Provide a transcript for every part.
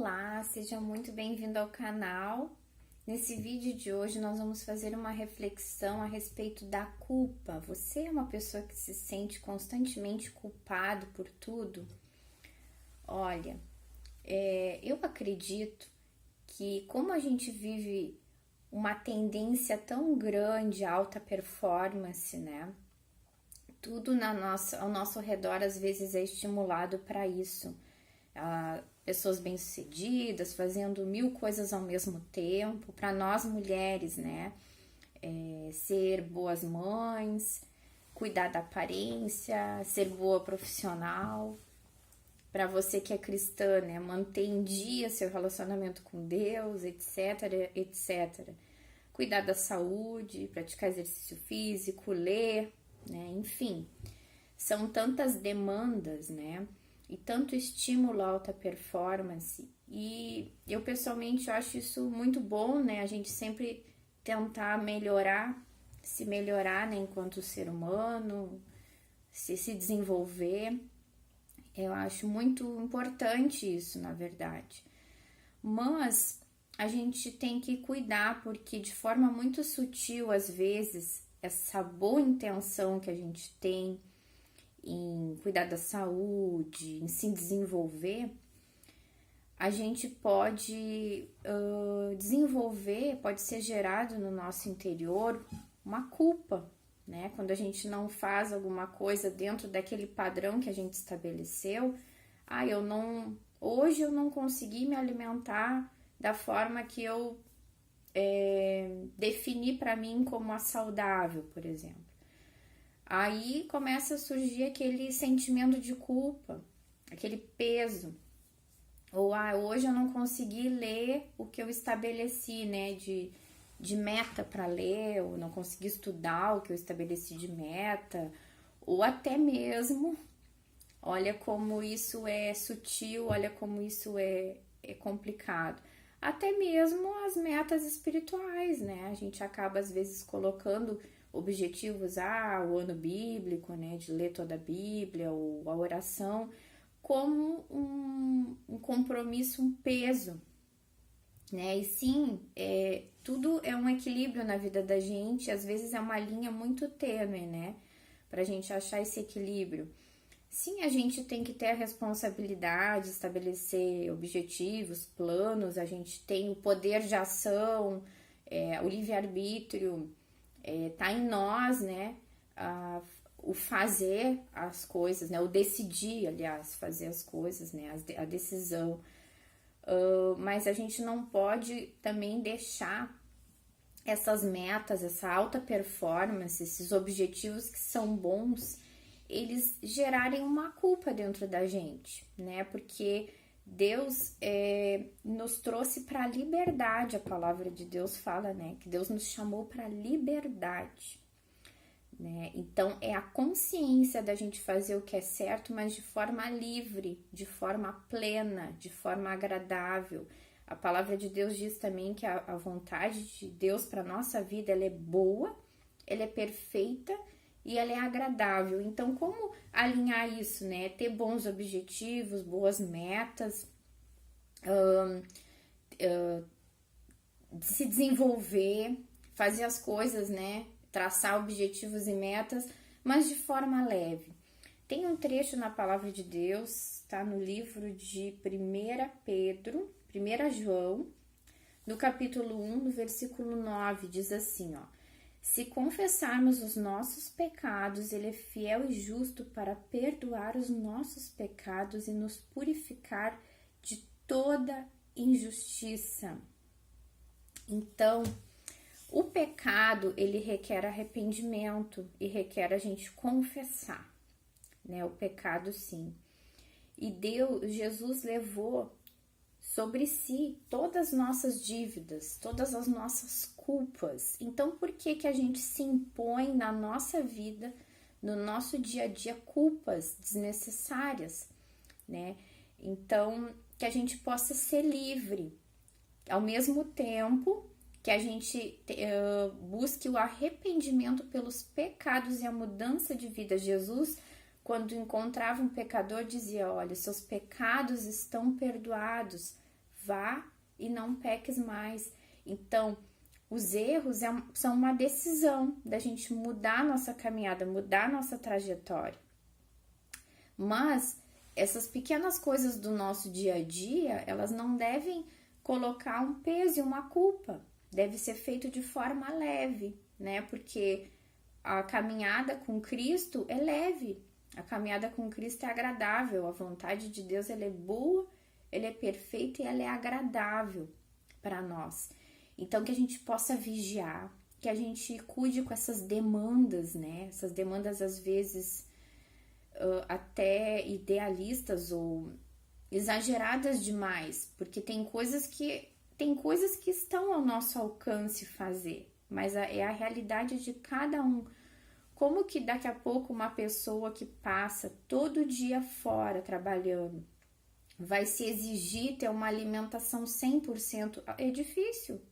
Olá, seja muito bem-vindo ao canal. Nesse vídeo de hoje nós vamos fazer uma reflexão a respeito da culpa. Você é uma pessoa que se sente constantemente culpado por tudo? Olha, eu acredito que como a gente vive uma tendência tão grande à alta performance, né? Tudo ao nosso redor às vezes é estimulado para isso. Pessoas bem-sucedidas, fazendo 1000 coisas ao mesmo tempo. Para nós mulheres, né? Ser boas mães, cuidar da aparência, ser boa profissional. Para você que é cristã, né? Manter em dia seu relacionamento com Deus, etc, etc. Cuidar da saúde, praticar exercício físico, ler, né? Enfim, são tantas demandas, né? E tanto estímulo à alta performance, e eu pessoalmente acho isso muito bom, né? A gente sempre tentar melhorar, se melhorar, né, enquanto ser humano, se desenvolver. Eu acho muito importante isso, na verdade. Mas a gente tem que cuidar, porque de forma muito sutil, às vezes, essa boa intenção que a gente tem em cuidar da saúde, em se desenvolver, a gente pode desenvolver, pode ser gerado no nosso interior uma culpa, né? Quando a gente não faz alguma coisa dentro daquele padrão que a gente estabeleceu, hoje eu não consegui me alimentar da forma que eu defini para mim como a saudável, por exemplo. Aí começa a surgir aquele sentimento de culpa, aquele peso. Ou hoje eu não consegui ler o que eu estabeleci, né, de meta para ler, ou não consegui estudar o que eu estabeleci de meta, ou até mesmo, olha como isso é sutil, olha como isso é complicado. Até mesmo as metas espirituais, né? A gente acaba às vezes colocando objetivos, o ano bíblico, né, de ler toda a Bíblia, ou a oração, como um compromisso, um peso, né? E sim, tudo é um equilíbrio na vida da gente, às vezes é uma linha muito tênue, né, pra gente achar esse equilíbrio. Sim, a gente tem que ter a responsabilidade, estabelecer objetivos, planos, a gente tem o poder de ação, o livre-arbítrio, tá em nós, né, o fazer as coisas, né, o decidir, aliás, fazer as coisas, né, a decisão. Mas a gente não pode também deixar essas metas, essa alta performance, esses objetivos que são bons, eles gerarem uma culpa dentro da gente, né? Porque Deus nos trouxe para a liberdade, a palavra de Deus fala, né? Que Deus nos chamou para a liberdade, né? Então é a consciência da gente fazer o que é certo, mas de forma livre, de forma plena, de forma agradável. A palavra de Deus diz também que a vontade de Deus para nossa vida, ela é boa, ela é perfeita e ela é agradável. Então, como alinhar isso, né? Ter bons objetivos, boas metas, se desenvolver, fazer as coisas, né? Traçar objetivos e metas, mas de forma leve. Tem um trecho na palavra de Deus, tá? No livro de 1 Pedro, 1 João, no capítulo 1, no versículo 9, diz assim, ó: se confessarmos os nossos pecados, ele é fiel e justo para perdoar os nossos pecados e nos purificar de toda injustiça. Então, o pecado, ele requer arrependimento e requer a gente confessar, né? O pecado, sim. E Jesus levou sobre si todas as nossas dívidas, todas as nossas culpas. Então, por que a gente se impõe na nossa vida, no nosso dia a dia, culpas desnecessárias, né? Então, que a gente possa ser livre, ao mesmo tempo que a gente busque o arrependimento pelos pecados e a mudança de vida. Jesus, quando encontrava um pecador, dizia: olha, seus pecados estão perdoados, vá e não peques mais. Então, os erros são uma decisão da gente mudar a nossa caminhada, mudar a nossa trajetória. Mas essas pequenas coisas do nosso dia a dia, elas não devem colocar um peso e uma culpa. Deve ser feito de forma leve, né? Porque a caminhada com Cristo é leve. A caminhada com Cristo é agradável. A vontade de Deus, ela é boa, ela é perfeita e ela é agradável para nós. Então, que a gente possa vigiar, que a gente cuide com essas demandas, né? Essas demandas, às vezes, até idealistas ou exageradas demais, porque tem coisas que estão ao nosso alcance fazer, mas é a realidade de cada um. Como que daqui a pouco uma pessoa que passa todo dia fora trabalhando vai se exigir ter uma alimentação 100%? É difícil,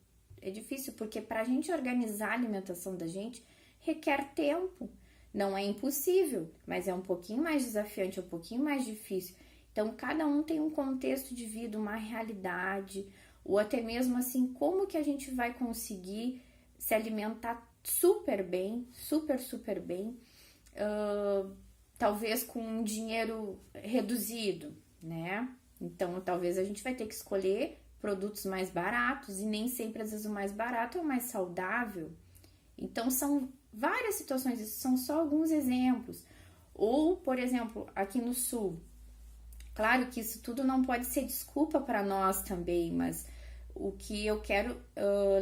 porque para a gente organizar a alimentação da gente requer tempo. Não é impossível, mas é um pouquinho mais desafiante, é um pouquinho mais difícil. Então, cada um tem um contexto de vida, uma realidade, ou até mesmo assim, como que a gente vai conseguir se alimentar super bem, super bem, talvez com um dinheiro reduzido, né? Então, talvez a gente vai ter que escolher produtos mais baratos e nem sempre, às vezes, o mais barato é o mais saudável. Então, são várias situações, isso são só alguns exemplos. Ou, por exemplo, aqui no Sul, claro que isso tudo não pode ser desculpa para nós também, mas o que eu quero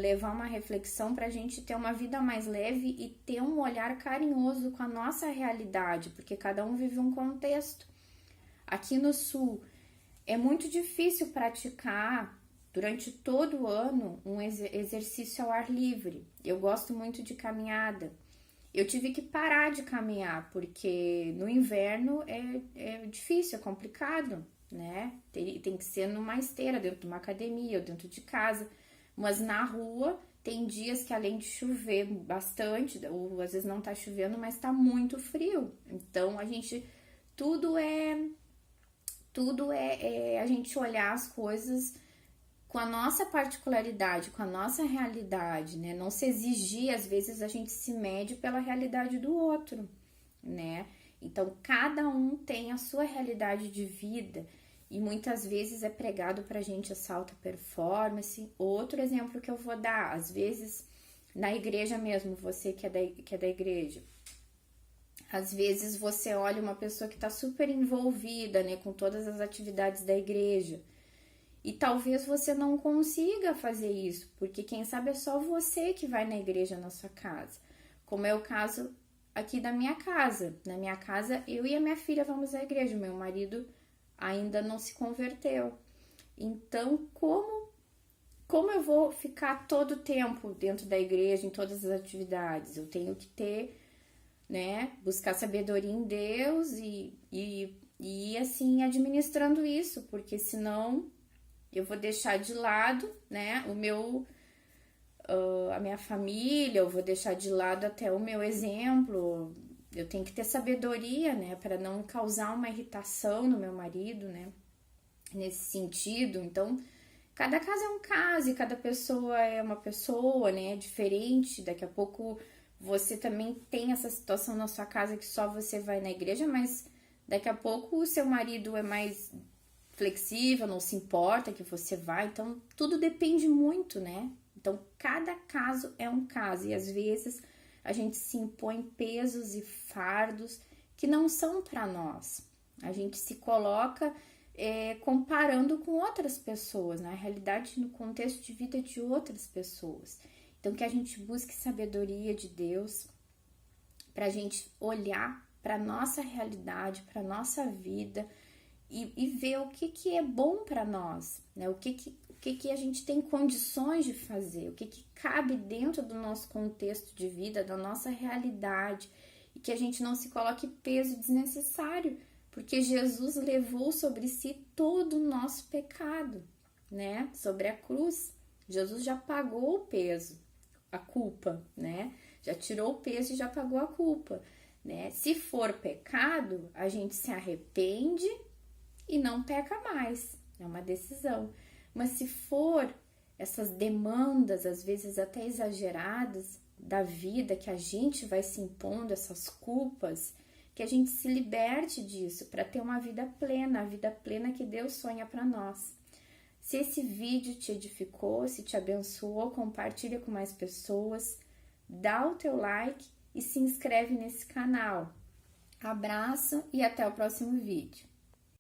levar uma reflexão para a gente ter uma vida mais leve e ter um olhar carinhoso com a nossa realidade, porque cada um vive um contexto. Aqui no Sul, é muito difícil praticar durante todo o ano um exercício ao ar livre. Eu gosto muito de caminhada. Eu tive que parar de caminhar, porque no inverno é difícil, é complicado, né? Tem que ser numa esteira, dentro de uma academia ou dentro de casa. Mas na rua, tem dias que além de chover bastante, ou às vezes não tá chovendo, mas tá muito frio. Então, tudo é a gente olhar as coisas com a nossa particularidade, com a nossa realidade, né? Não se exigir, às vezes a gente se mede pela realidade do outro, né? Então, cada um tem a sua realidade de vida e muitas vezes é pregado pra gente essa alta performance. Outro exemplo que eu vou dar, às vezes na igreja mesmo, você que é da igreja, às vezes você olha uma pessoa que tá super envolvida, né, com todas as atividades da igreja, e talvez você não consiga fazer isso, porque quem sabe é só você que vai na igreja na sua casa. Como é o caso aqui da minha casa. Na minha casa, eu e a minha filha vamos à igreja. Meu marido ainda não se converteu. Então, como eu vou ficar todo o tempo dentro da igreja, em todas as atividades? Eu tenho que ter, né, buscar sabedoria em Deus e assim, administrando isso, porque senão eu vou deixar de lado, né, a minha família, eu vou deixar de lado até o meu exemplo. Eu tenho que ter sabedoria, né, para não causar uma irritação no meu marido, né, nesse sentido. Então, cada caso é um caso e cada pessoa é uma pessoa, né, diferente. Daqui a pouco você também tem essa situação na sua casa que só você vai na igreja, mas daqui a pouco o seu marido é mais flexível, não se importa que você vai, então tudo depende muito, né? Então cada caso é um caso e às vezes a gente se impõe pesos e fardos que não são para nós. A gente se coloca comparando com outras pessoas, na realidade, no contexto de vida de outras pessoas. Então que a gente busque sabedoria de Deus para a gente olhar para nossa realidade, para nossa vida, e ver o que é bom para nós, né? O que a gente tem condições de fazer, o que cabe dentro do nosso contexto de vida, da nossa realidade, e que a gente não se coloque peso desnecessário, porque Jesus levou sobre si todo o nosso pecado, né? Sobre a cruz, Jesus já pagou o peso, a culpa, né? Já tirou o peso e já pagou a culpa, né? Se for pecado, a gente se arrepende e não peca mais, é uma decisão. Mas se for essas demandas, às vezes até exageradas, da vida que a gente vai se impondo, essas culpas, que a gente se liberte disso para ter uma vida plena, a vida plena que Deus sonha para nós. Se esse vídeo te edificou, se te abençoou, compartilha com mais pessoas, dá o teu like e se inscreve nesse canal. Abraço e até o próximo vídeo.